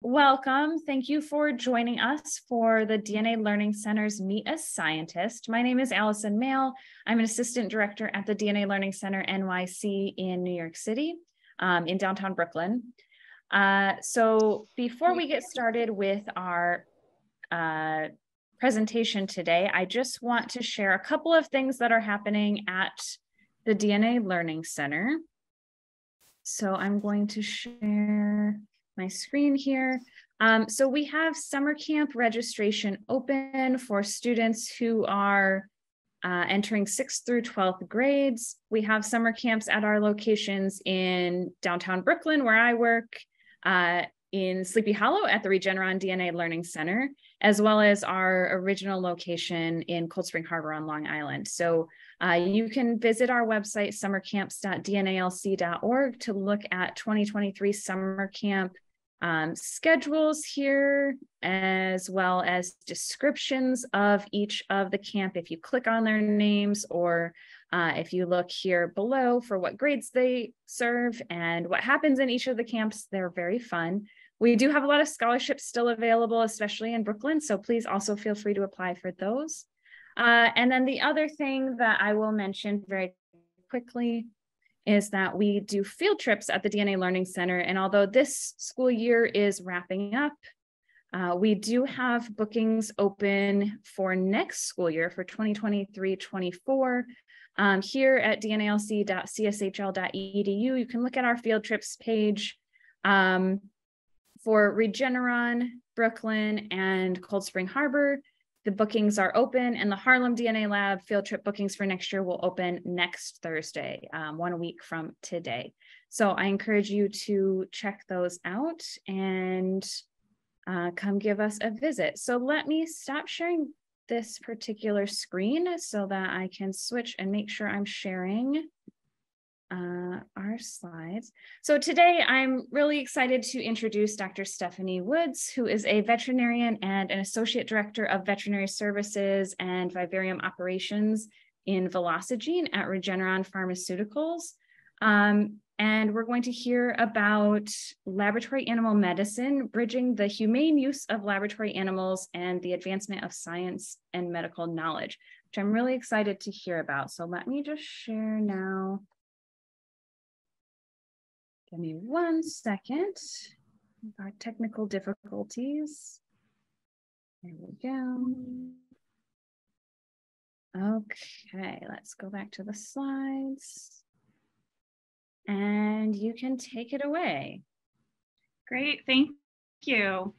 welcome. Thank you for joining us for the DNA Learning Center's Meet a Scientist. My name is Allison Mail. I'm an assistant director at the DNA Learning Center NYC in New York City, in downtown Brooklyn. So before we get started with our presentation today, I just want to share a couple of things that are happening at the DNA Learning Center. So I'm going to share my screen here. So we have summer camp registration open for students who are entering 6th through 12th grades. We have summer camps at our locations in downtown Brooklyn, where I work, in Sleepy Hollow at the Regeneron DNA Learning Center, as well as our original location in Cold Spring Harbor on Long Island. So you can visit our website, summercamps.dnalc.org, to look at 2023 summer camp schedules here, as well as descriptions of each of the camp. If you click on their names, or if you look here below for what grades they serve and what happens in each of the camps, they're very fun. We do have a lot of scholarships still available, especially in Brooklyn, so please also feel free to apply for those. And then the other thing that I will mention very quickly is that we do field trips at the DNA Learning Center. And although this school year is wrapping up, we do have bookings open for next school year for 2023-24. Here at dnalc.cshl.edu, you can look at our field trips page for Regeneron, Brooklyn, and Cold Spring Harbor. The bookings are open, and the Harlem DNA Lab field trip bookings for next year will open next Thursday, 1 week from today. So I encourage you to check those out and come give us a visit. So let me stop sharing this particular screen so that I can switch and make sure I'm sharing our slides. So today I'm really excited to introduce Dr. Stephanie Woods, who is a veterinarian and an associate director of veterinary services and vivarium operations in Velocigene at Regeneron Pharmaceuticals. And we're going to hear about laboratory animal medicine, bridging the humane use of laboratory animals and the advancement of science and medical knowledge, which I'm really excited to hear about. So let me just share now. Give me 1 second. Our technical difficulties. There we go. Okay, let's go back to the slides. And you can take it away. Great, thank you.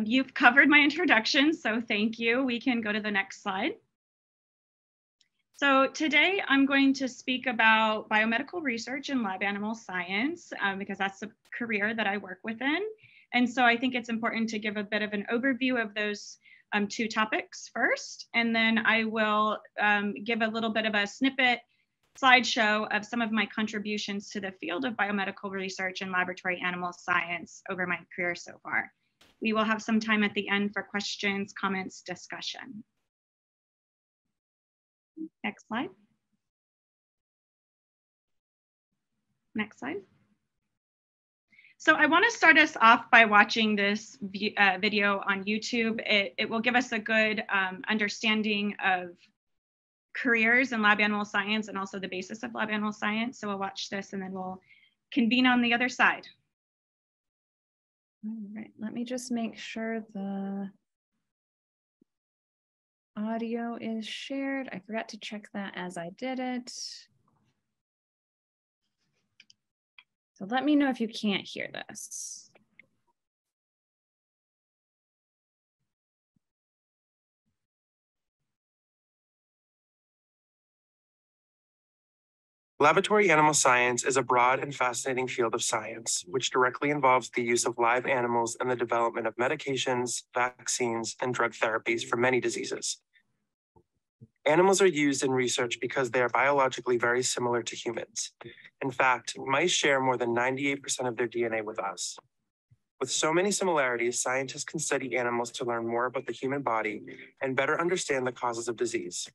You've covered my introduction, so thank you. We can go to the next slide. So today I'm going to speak about biomedical research and lab animal science, because that's the career that I work within. And so I think it's important to give a bit of an overview of those two topics first, and then I will give a little bit of a snippet slideshow of some of my contributions to the field of biomedical research and laboratory animal science over my career so far. We will have some time at the end for questions, comments, discussion. Next slide. Next slide. So I want to start us off by watching this video on YouTube. It will give us a good understanding of careers in lab animal science and also the basis of lab animal science. So we'll watch this and then we'll convene on the other side. All right, let me just make sure the audio is shared. I forgot to check that as I did it. So let me know if you can't hear this. Laboratory animal science is a broad and fascinating field of science, which directly involves the use of live animals and the development of medications, vaccines, and drug therapies for many diseases. Animals are used in research because they are biologically very similar to humans. In fact, mice share more than 98% of their DNA with us. With so many similarities, scientists can study animals to learn more about the human body and better understand the causes of disease.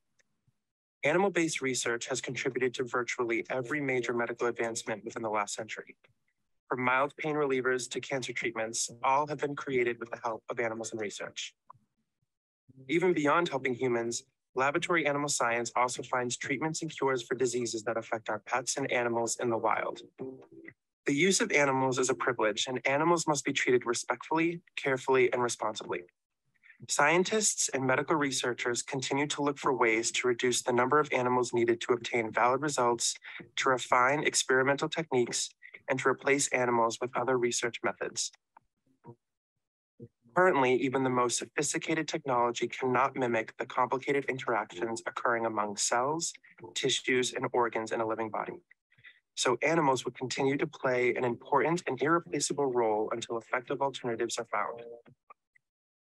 Animal-based research has contributed to virtually every major medical advancement within the last century. from mild pain relievers to cancer treatments, all have been created with the help of animals in research. Even beyond helping humans, laboratory animal science also finds treatments and cures for diseases that affect our pets and animals in the wild. The use of animals is a privilege, and animals must be treated respectfully, carefully, and responsibly. Scientists and medical researchers continue to look for ways to reduce the number of animals needed to obtain valid results, to refine experimental techniques, and to replace animals with other research methods. Currently, even the most sophisticated technology cannot mimic the complicated interactions occurring among cells, tissues, and organs in a living body. So animals would continue to play an important and irreplaceable role until effective alternatives are found.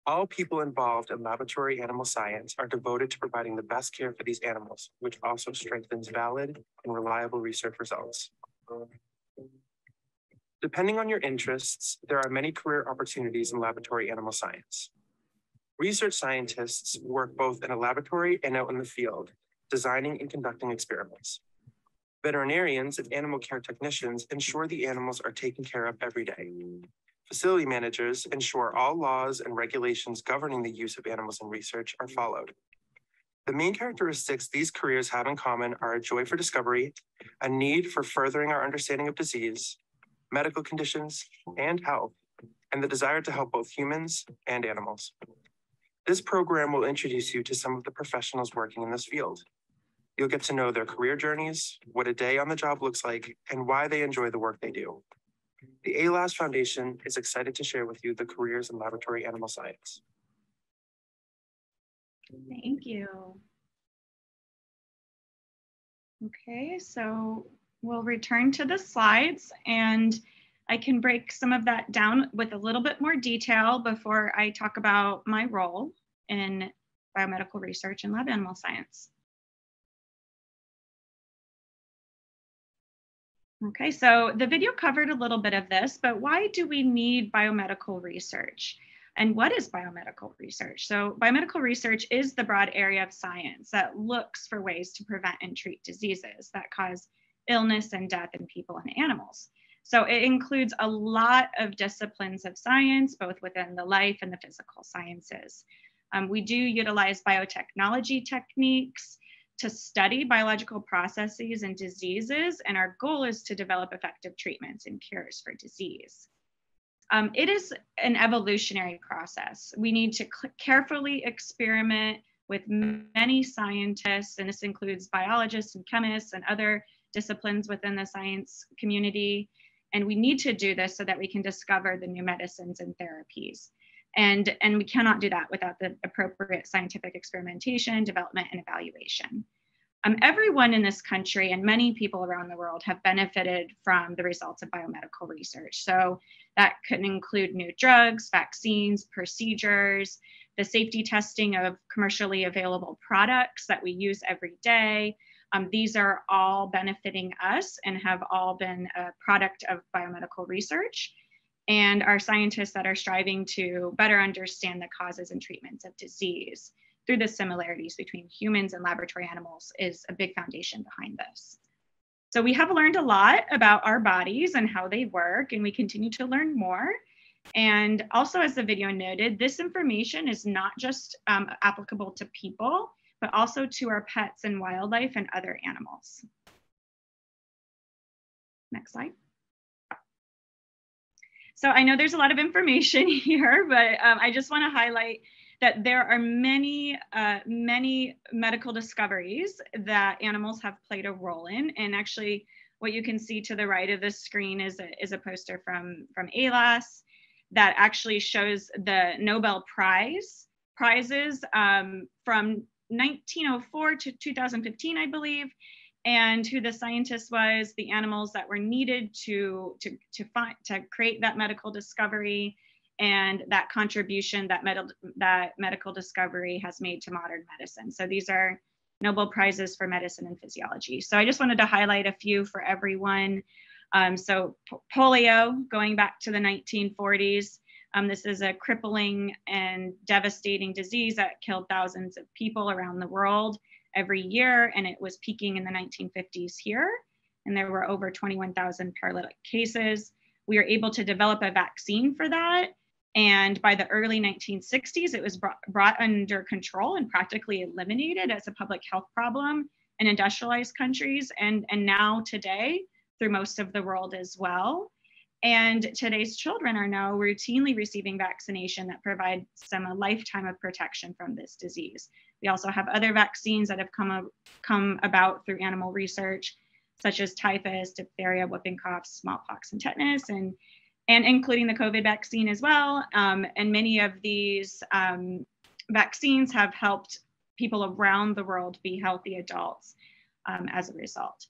All people involved in laboratory animal science are devoted to providing the best care for these animals, which also strengthens valid and reliable research results. Depending on your interests, there are many career opportunities in laboratory animal science. Research scientists work both in a laboratory and out in the field, designing and conducting experiments. Veterinarians and animal care technicians ensure the animals are taken care of every day. Facility managers ensure all laws and regulations governing the use of animals in research are followed. The main characteristics these careers have in common are a joy for discovery, a need for furthering our understanding of disease, medical conditions, and health, and the desire to help both humans and animals. This program will introduce you to some of the professionals working in this field. You'll get to know their career journeys, what a day on the job looks like, and why they enjoy the work they do. The ALAS Foundation is excited to share with you the careers in laboratory animal science. Thank you. Okay, so we'll return to the slides, and I can break some of that down with a little bit more detail before I talk about my role in biomedical research and lab animal science. Okay, so the video covered a little bit of this, but why do we need biomedical research? And what is biomedical research? So biomedical research is the broad area of science that looks for ways to prevent and treat diseases that cause illness and death in people and animals. So it includes a lot of disciplines of science, both within the life and the physical sciences. We do utilize biotechnology techniques to study biological processes and diseases, and our goal is to develop effective treatments and cures for disease. It is an evolutionary process. We need to carefully experiment with many scientists, and this includes biologists and chemists and other disciplines within the science community. And we need to do this so that we can discover the new medicines and therapies. And we cannot do that without the appropriate scientific experimentation, development, and evaluation. Everyone in this country and many people around the world have benefited from the results of biomedical research. So that could include new drugs, vaccines, procedures, the safety testing of commercially available products that we use every day. These are all benefiting us and have all been a product of biomedical research, and our scientists that are striving to better understand the causes and treatments of disease through the similarities between humans and laboratory animals is a big foundation behind this. So we have learned a lot about our bodies and how they work, and we continue to learn more. And also, as the video noted, this information is not just applicable to people, but also to our pets and wildlife and other animals. Next slide. So I know there's a lot of information here, but I just want to highlight that there are many medical discoveries that animals have played a role in. And actually, what you can see to the right of the screen is a poster from ALAS that actually shows the Nobel prizes from 1904 to 2015, I believe, and who the scientist was, the animals that were needed to create that medical discovery, and that contribution that medical discovery has made to modern medicine. So these are Nobel Prizes for medicine and physiology. So I just wanted to highlight a few for everyone. So polio, going back to the 1940s, this is a crippling and devastating disease that killed thousands of people around the world every year, and it was peaking in the 1950s here, and there were over 21,000 paralytic cases. we were able to develop a vaccine for that. And by the early 1960s, it was brought under control and practically eliminated as a public health problem in industrialized countries, and now today through most of the world as well. And today's children are now routinely receiving vaccination that provides them a lifetime of protection from this disease. We also have other vaccines that have come about through animal research, such as typhus, diphtheria, whooping cough, smallpox, and tetanus, and including the COVID vaccine as well. And many of these vaccines have helped people around the world be healthy adults as a result.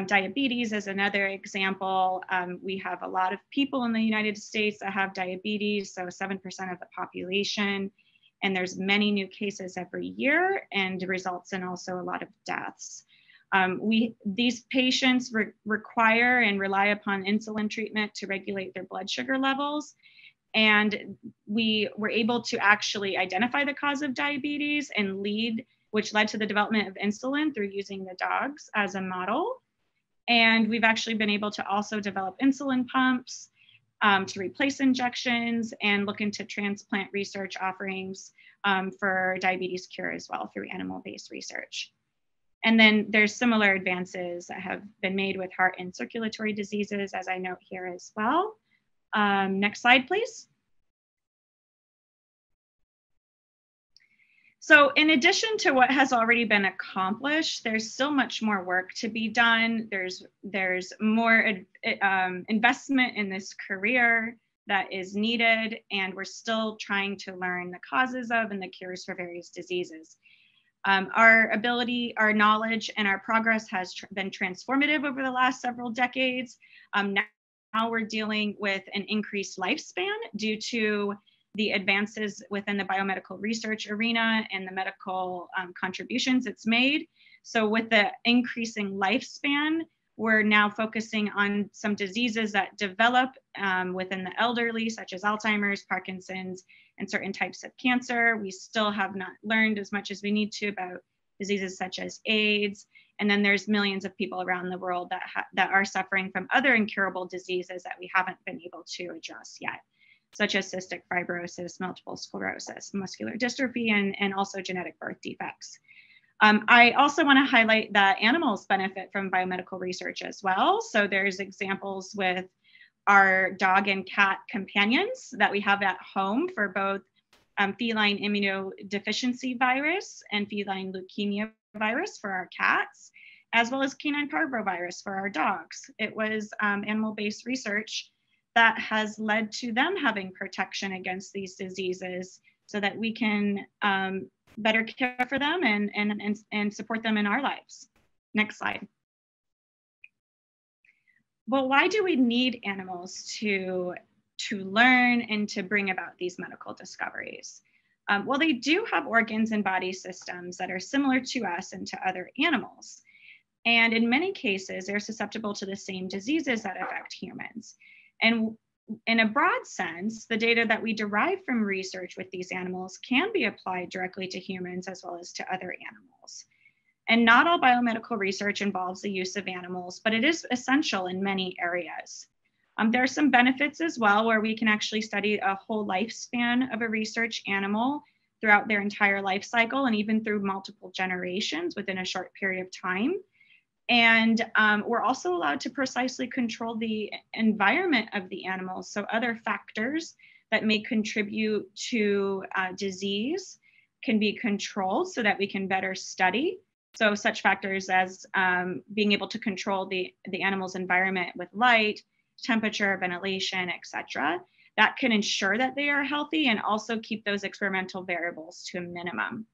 Diabetes is another example. We have a lot of people in the United States that have diabetes, so 7% of the population, and there's many new cases every year, and results in also a lot of deaths. These patients require and rely upon insulin treatment to regulate their blood sugar levels. And we were able to actually identify the cause of diabetes and which led to the development of insulin through using the dogs as a model. And we've actually been able to also develop insulin pumps to replace injections and look into transplant research offerings for diabetes cure as well through animal-based research. And then there's similar advances that have been made with heart and circulatory diseases, as I note here as well. Next slide, please. So in addition to what has already been accomplished, there's still much more work to be done. There's more investment in this career that is needed, and we're still trying to learn the causes of and the cures for various diseases. Our ability, our knowledge, and our progress has been transformative over the last several decades. Now we're dealing with an increased lifespan due to the advances within the biomedical research arena and the medical contributions it's made. So with the increasing lifespan, we're now focusing on some diseases that develop within the elderly, such as Alzheimer's, Parkinson's, and certain types of cancer. We still have not learned as much as we need to about diseases such as AIDS. And then there's millions of people around the world that are suffering from other incurable diseases that we haven't been able to address yet, such as cystic fibrosis, multiple sclerosis, muscular dystrophy, and also genetic birth defects. I also want to highlight that animals benefit from biomedical research as well. So there's examples with our dog and cat companions that we have at home for both feline immunodeficiency virus and feline leukemia virus for our cats, as well as canine parvovirus for our dogs. It was animal-based research that has led to them having protection against these diseases so that we can better care for them and support them in our lives. Next slide. Well, why do we need animals to learn and to bring about these medical discoveries? Well, they do have organs and body systems that are similar to us and to other animals. And in many cases, they're susceptible to the same diseases that affect humans. And in a broad sense, the data that we derive from research with these animals can be applied directly to humans as well as to other animals. And not all biomedical research involves the use of animals, but it is essential in many areas. There are some benefits as well, where we can actually study a whole lifespan of a research animal throughout their entire life cycle and even through multiple generations within a short period of time. And we're also allowed to precisely control the environment of the animals. So other factors that may contribute to disease can be controlled so that we can better study. So such factors as being able to control the animal's environment with light, temperature, ventilation, etc. That can ensure that they are healthy and also keep those experimental variables to a minimum.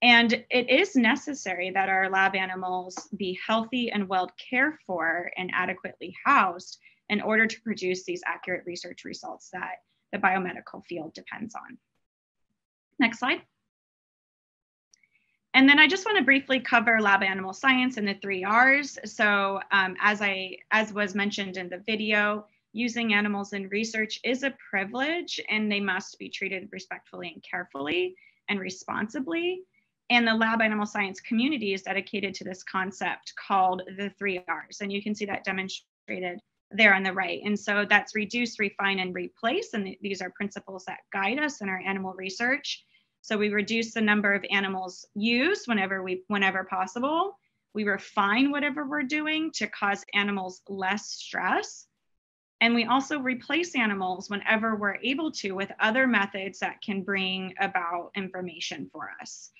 And it is necessary that our lab animals be healthy and well cared for and adequately housed in order to produce these accurate research results that the biomedical field depends on. Next slide. And then I just want to briefly cover lab animal science and the 3 R's. So as was mentioned in the video, using animals in research is a privilege and they must be treated respectfully and carefully and responsibly. And the lab animal science community is dedicated to this concept called the 3 R's. And you can see that demonstrated there on the right. And so that's reduce, refine, and replace. And these are principles that guide us in our animal research. So we reduce the number of animals used whenever possible. We refine whatever we're doing to cause animals less stress. And we also replace animals whenever we're able to with other methods that can bring about information for us.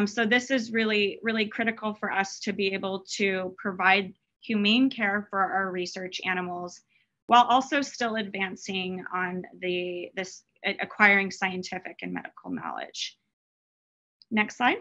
So this is really, really critical for us to be able to provide humane care for our research animals while also still advancing on this acquiring scientific and medical knowledge. Next slide.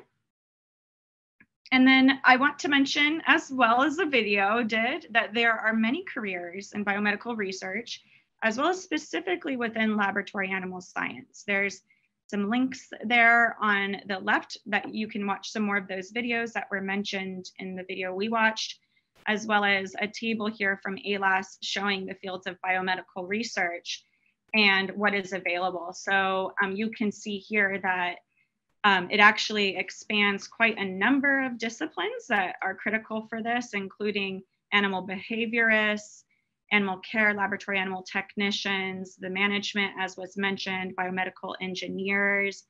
And then I want to mention, as well as the video did, that there are many careers in biomedical research, as well as specifically within laboratory animal science. There's some links there on the left that you can watch some more of those videos that were mentioned in the video we watched, as well as a table here from ALAS showing the fields of biomedical research and what is available. So you can see here that it actually expands quite a number of disciplines that are critical for this, including animal behaviorists, animal care, laboratory animal technicians, the management, as was mentioned, biomedical engineers,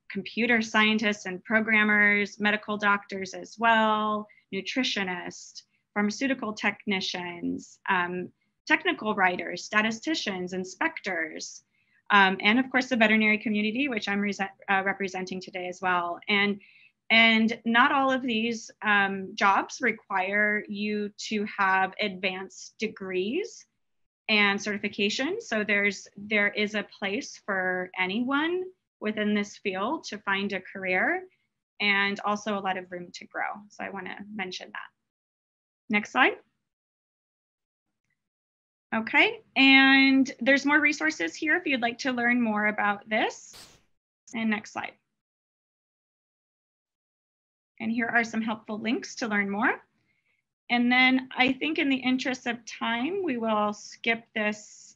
computer scientists and programmers, medical doctors as well, nutritionists, pharmaceutical technicians, technical writers, statisticians, inspectors, and of course the veterinary community, which I'm representing today as well. And not all of these jobs require you to have advanced degrees and certification. So there is a place for anyone within this field to find a career, and also a lot of room to grow. So I want to mention that. Next slide. Okay, and there's more resources here if you'd like to learn more about this. And next slide. And here are some helpful links to learn more. And then I think in the interest of time, we will skip the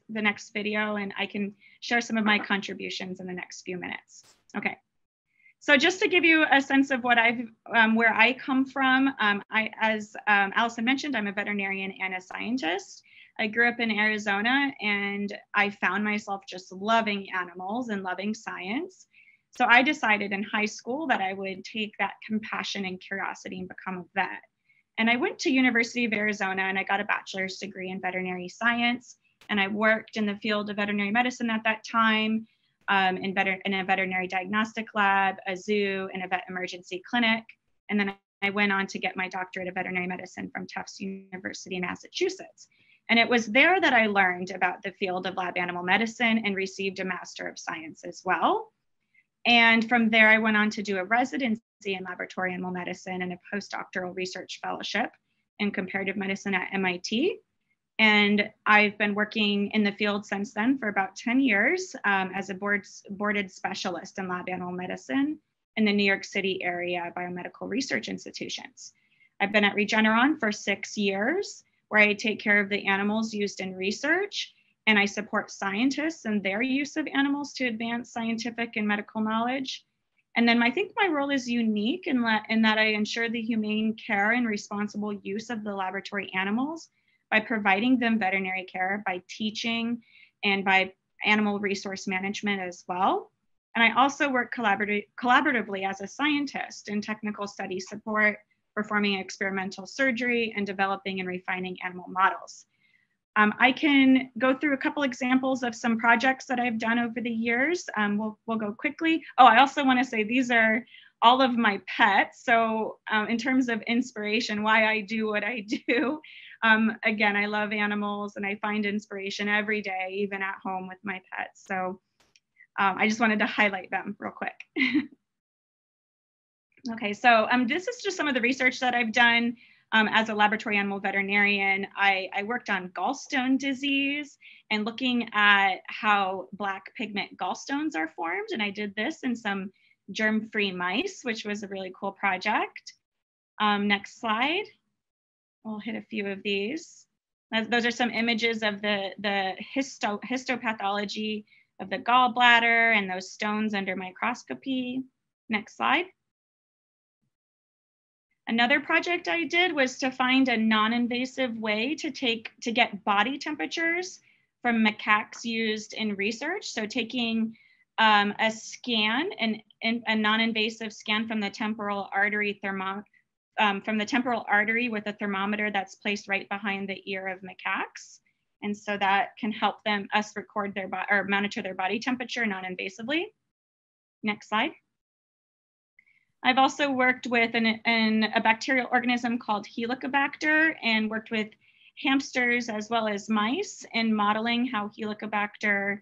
next video, and I can share some of my contributions in the next few minutes. Okay. So just to give you a sense of what where I come from, as Allison mentioned, I'm a veterinarian and a scientist. I grew up in Arizona, and I found myself just loving animals and loving science. So I decided in high school that I would take that compassion and curiosity and become a vet. And I went to University of Arizona, and I got a bachelor's degree in veterinary science. And I worked in the field of veterinary medicine at that time, in a veterinary diagnostic lab, a zoo, and a vet emergency clinic. And then I went on to get my doctorate of veterinary medicine from Tufts University in Massachusetts. And it was there that I learned about the field of lab animal medicine and received a Master of Science as well. And from there, I went on to do a residency in laboratory animal medicine and a postdoctoral research fellowship in comparative medicine at MIT. And I've been working in the field since then for about 10 years as a boarded specialist in lab animal medicine in the New York City area biomedical research institutions. I've been at Regeneron for 6 years, where I take care of the animals used in research, and I support scientists and their use of animals to advance scientific and medical knowledge. And then I think my role is unique in that I ensure the humane care and responsible use of the laboratory animals by providing them veterinary care, by teaching, and by animal resource management as well. And I also work collaboratively as a scientist in technical study support, performing experimental surgery, and developing and refining animal models. I can go through a couple examples of some projects that I've done over the years. We'll go quickly. Oh, I also want to say these are all of my pets. So in terms of inspiration, why I do what I do, again, I love animals and I find inspiration every day, even at home with my pets. So I just wanted to highlight them real quick. Okay, so this is just some of the research that I've done as a laboratory animal veterinarian. I worked on gallstone disease and looking at how black pigment gallstones are formed. And I did this in some germ-free mice, which was a really cool project. Next slide. We'll hit a few of these. Those are some images of the histopathology of the gallbladder and those stones under microscopy. Next slide. Another project I did was to find a non-invasive way to get body temperatures from macaques used in research. So taking a scan, a non-invasive scan from the temporal artery with a thermometer that's placed right behind the ear of macaques. And so that can help us record or monitor their body temperature non-invasively. Next slide. I've also worked with a bacterial organism called Helicobacter and worked with hamsters as well as mice in modeling how Helicobacter,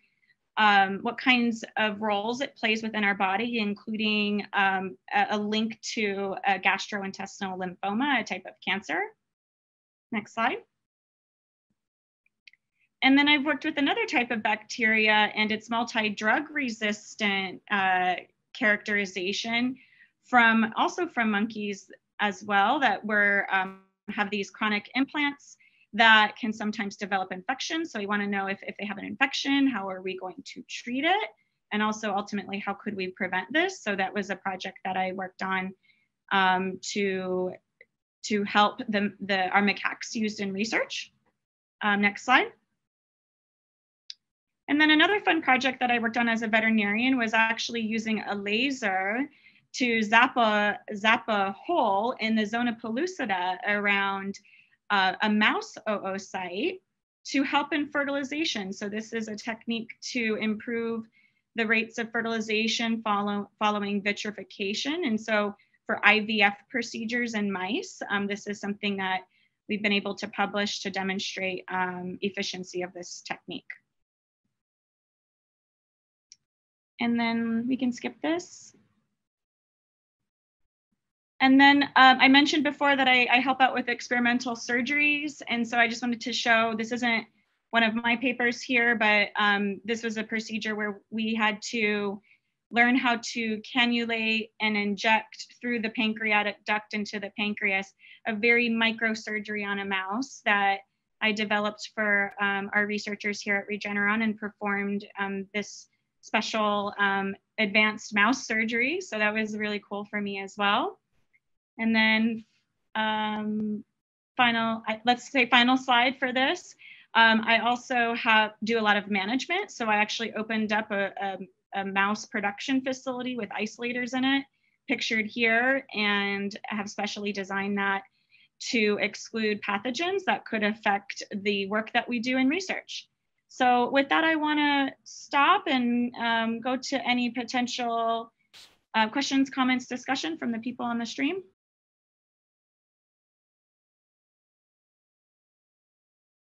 what kinds of roles it plays within our body, including a link to a gastrointestinal lymphoma, a type of cancer. Next slide. And then I've worked with another type of bacteria, and it's multi-drug resistant characterization also from monkeys as well, that have these chronic implants that can sometimes develop infections. So we want to know if they have an infection, how are we going to treat it? And also ultimately, how could we prevent this? So that was a project that I worked on to help our macaques used in research. Next slide. And then another fun project that I worked on as a veterinarian was actually using a laser to zap a hole in the zona pellucida around a mouse oocyte to help in fertilization. So this is a technique to improve the rates of fertilization following vitrification. And so for IVF procedures in mice, this is something that we've been able to publish to demonstrate efficiency of this technique. And then we can skip this. And then I mentioned before that I help out with experimental surgeries. And so I just wanted to show, this isn't one of my papers here, but this was a procedure where we had to learn how to cannulate and inject through the pancreatic duct into the pancreas, a very microsurgery on a mouse that I developed for our researchers here at Regeneron, and performed this special advanced mouse surgery. So that was really cool for me as well. And then final slide for this. I also do a lot of management. So I actually opened up a mouse production facility with isolators in it, pictured here, and have specially designed that to exclude pathogens that could affect the work that we do in research. So with that, I want to stop and go to any potential questions, comments, discussion from the people on the stream.